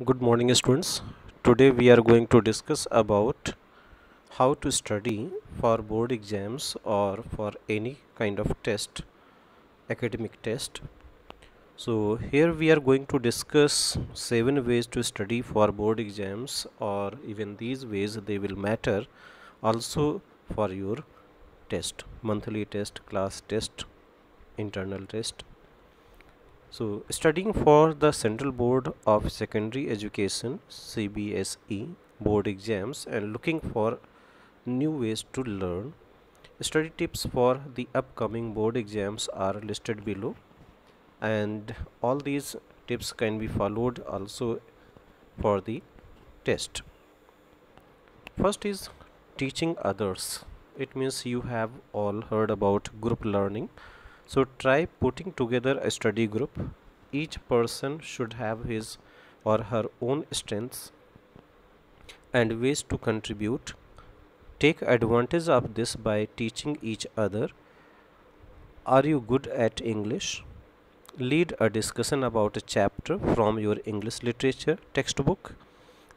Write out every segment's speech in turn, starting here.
Good morning, students. Today we are going to discuss about how to study for board exams or for any kind of test, academic test. So here we are going to discuss 7 ways to study for board exams, or even these ways they will matter also for your test, monthly test, class test, internal test. So, studying for the Central Board of Secondary Education CBSE board exams and looking for new ways to learn. Study tips for the upcoming board exams are listed below, and all these tips can be followed also for the test. First is teaching others. It means you have all heard about group learning. So try putting together a study group. Each person should have his or her own strengths and ways to contribute. Take advantage of this by teaching each other. Are you good at English? Lead a discussion about a chapter from your English literature textbook.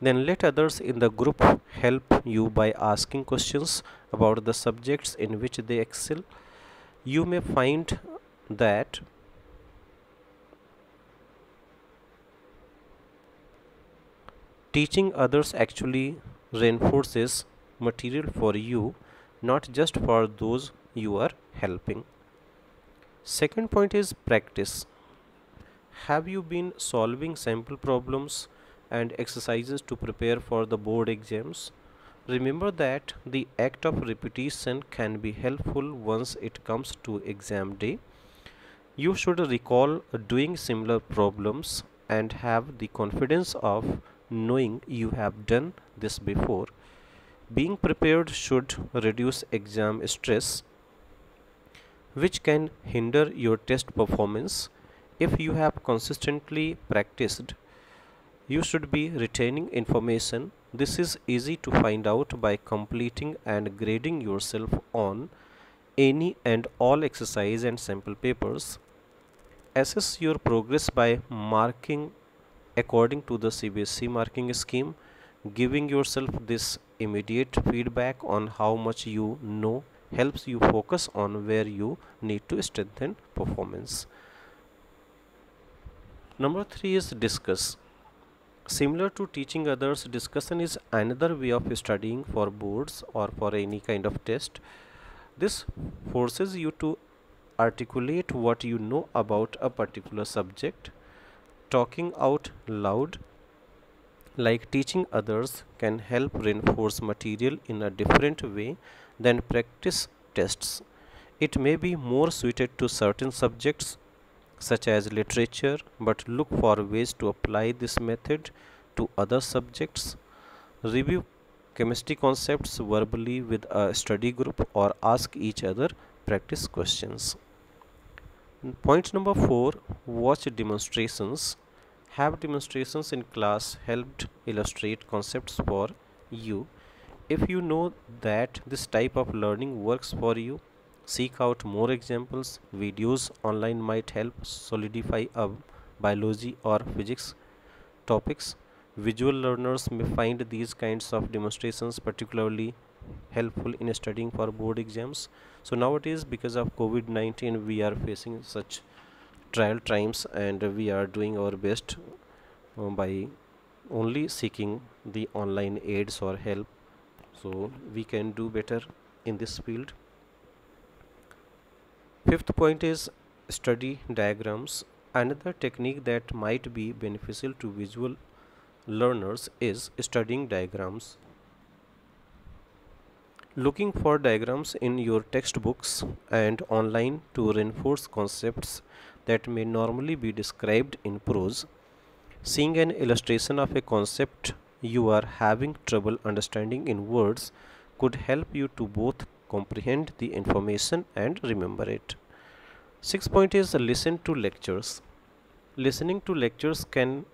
Then let others in the group help you by asking questions about the subjects in which they excel. You may find that teaching others actually reinforces material for you, not just for those you are helping. Second point is practice. Have you been solving sample problems and exercises to prepare for the board exams? Remember that the act of repetition can be helpful once it comes to exam day. You should recall doing similar problems and have the confidence of knowing you have done this before. Being prepared should reduce exam stress, which can hinder your test performance. If you have consistently practiced, you should be retaining information. This is easy to find out by completing and grading yourself on any and all exercise and sample papers. Assess your progress by marking according to the CBSE marking scheme. Giving yourself this immediate feedback on how much you know helps you focus on where you need to strengthen performance. Number 3 is discuss. Similar to teaching others, discussion is another way of studying for boards or for any kind of test. This forces you to articulate what you know about a particular subject. Talking out loud, like teaching others, can help reinforce material in a different way than practice tests. It may be more suited to certain subjects such as literature, but look for ways to apply this method to other subjects. Review chemistry concepts verbally with a study group or ask each other practice questions. Point number 4, watch demonstrations. Have demonstrations in class helped illustrate concepts for you? If you know that this type of learning works for you, seek out more examples. Videos online might help solidify a biology or physics topics. Visual learners may find these kinds of demonstrations particularly helpful in studying for board exams. So nowadays, because of COVID-19, we are facing such trial times, and we are doing our best by only seeking the online aids or help, so we can do better in this field. Fifth point is study diagrams. Another technique that might be beneficial to visual learners is studying diagrams. Looking for diagrams in your textbooks and online to reinforce concepts that may normally be described in prose. Seeing an illustration of a concept you are having trouble understanding in words could help you to both comprehend the information and remember it. Sixth point is listen to lectures. Listening to lectures can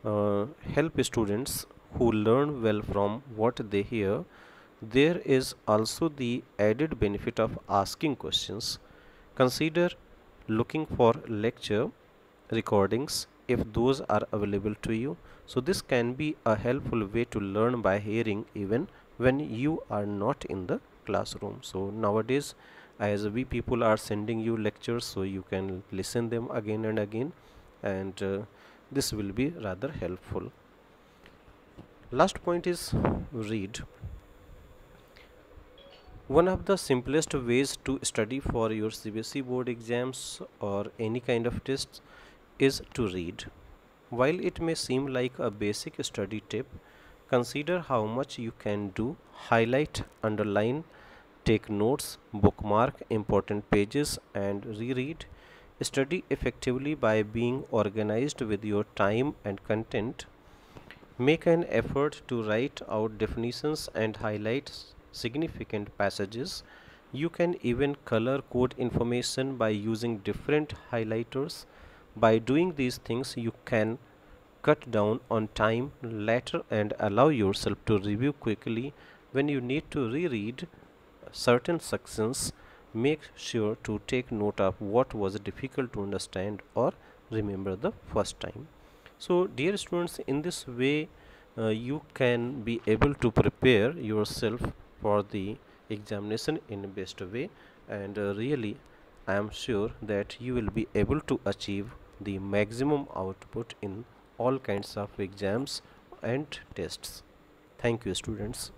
help students who learn well from what they hear. There is also the added benefit of asking questions. Consider looking for lecture recordings if those are available to you. So this can be a helpful way to learn by hearing even when you are not in the classroom. So nowadays, as we people are sending you lectures, so you can listen them again and again, and this will be rather helpful. Last point is read. One of the simplest ways to study for your CBSE board exams or any kind of tests is to read. While it may seem like a basic study tip, consider how much you can do. Highlight, underline, take notes, bookmark important pages, and reread. Study effectively by being organized with your time and content. Make an effort to write out definitions and highlight significant passages. You can even color code information by using different highlighters. By doing these things, you can cut down on time later and allow yourself to review quickly when you need to reread certain sections. Make sure to take note of what was difficult to understand or remember the first time. So dear students, in this way you can be able to prepare yourself for the examination in best way, and really I am sure that you will be able to achieve the maximum output in all kinds of exams and tests. Thank you, students.